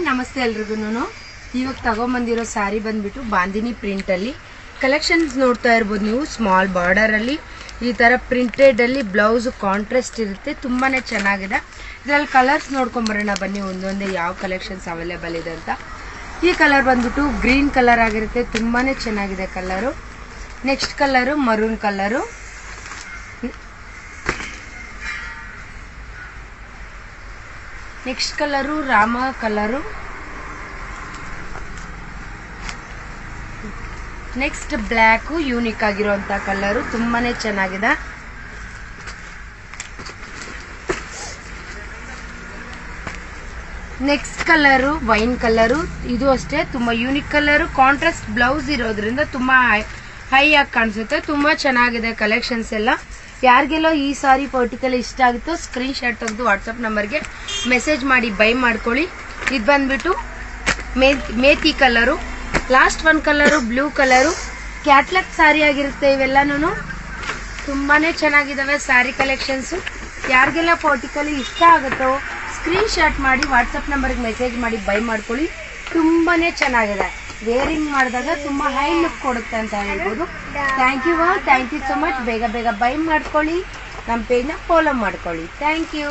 ನಮಸ್ತೆ ಎಲ್ರಿಗೂನು. ಇವಾಗ ತಗೊಂಬಂದಿರೋ ಸ್ಯಾರಿ ಬಂದ್ಬಿಟ್ಟು ಬಾಂದಿನಿ ಪ್ರಿಂಟ್ ಅಲ್ಲಿ ಕಲೆಕ್ಷನ್ಸ್ ನೋಡ್ತಾ ಇರ್ಬೋದು ನೀವು. ಸ್ಮಾಲ್ ಬಾರ್ಡರ್ ಅಲ್ಲಿ ಈ ತರ ಪ್ರಿಂಟೆಡ್ ಅಲ್ಲಿ ಬ್ಲೌಸ್ ಕಾಂಟ್ರಾಸ್ಟ್ ಇರುತ್ತೆ, ತುಂಬಾನೇ ಚೆನ್ನಾಗಿದೆ. ಇದರಲ್ಲಿ ಕಲರ್ಸ್ ನೋಡ್ಕೊಂಡ್ ಬರೋಣ ಬನ್ನಿ, ಒಂದೊಂದೇ ಯಾವ ಕಲೆಕ್ಷನ್ಸ್ ಅವೈಲೇಬಲ್ ಇದೆ ಅಂತ. ಈ ಕಲರ್ ಬಂದ್ಬಿಟ್ಟು ಗ್ರೀನ್ ಕಲರ್ ಆಗಿರುತ್ತೆ, ತುಂಬಾನೇ ಚೆನ್ನಾಗಿದೆ colour. Next colour maroon colour. Next colour Rama colour. Next black unique ಆಗಿರುವಂತ ಕಲರು, ತುಂಬಾನೇ ಚೆನ್ನಾಗಿದೆ. ನೆಕ್ಸ್ಟ್ ಕಲರು ವೈನ್ ಕಲರು, ಇದು ಅಷ್ಟೇ ತುಂಬಾ ಯೂನಿಕ್ ಕಲರು. ಕಾಂಟ್ರಾಸ್ಟ್ ಬ್ಲೌಸ್ ಇರೋದ್ರಿಂದ ತುಂಬಾ ಹೈ ಆಗಿ ಕಾಣಿಸುತ್ತೆ, ತುಂಬಾ ಚೆನ್ನಾಗಿದೆ ಕಲೆಕ್ಷನ್ಸ್ ಎಲ್ಲ. ಯಾರಿಗೆಲ್ಲ ಈ ಸಾರಿ ಪರ್ಟಿಕ್ಯುಲರ್ ಇಷ್ಟ ಆಗುತ್ತೋ ಸ್ಕ್ರೀನ್ ಶಾಟ್ ತೆಗೆದು ವಾಟ್ಸ್ಆಪ್ ನಂಬರ್ಗೆ ಮೆಸೇಜ್ ಮಾಡಿ ಬೈ ಮಾಡ್ಕೊಳ್ಳಿ. ಇದು ಬಂದ್ಬಿಟ್ಟು methi colour. Last one colour blue colour. Catalogue sari ಆಗಿರುತ್ತೆ ಇವೆಲ್ಲಾನು, ತುಂಬಾನೇ ಚೆನ್ನಾಗಿದಾವೆ ಸ್ಯಾರಿ ಕಲೆಕ್ಷನ್ಸ್. ಯಾರಿಗೆಲ್ಲ ಪರ್ಟಿಕ್ಯುಲರ್ ಇಷ್ಟ ಆಗುತ್ತೋ ಸ್ಕ್ರೀನ್ ಶಾಟ್ ಮಾಡಿ ವಾಟ್ಸ್ಆಪ್ ನಂಬರ್ಗೆ ಮೆಸೇಜ್ ಮಾಡಿ ಬೈ ಮಾಡ್ಕೊಳ್ಳಿ. ತುಂಬಾನೇ ಚೆನ್ನಾಗಿದೆ, ವೇರಿಂಗ್ ಮಾಡಿದಾಗ ತುಂಬಾ ಹೈ ಲುಕ್ ಕೊಡುತ್ತೆ ಅಂತ ಹೇಳ್ಬೋದು. Thank you so much. ಬೇಗ ಬೇಗ ಬೈ ಮಾಡ್ಕೊಳ್ಳಿ, ನಮ್ಮ ಪೇಜ್ನ ಫಾಲೋ ಮಾಡ್ಕೊಳ್ಳಿ. Thank you.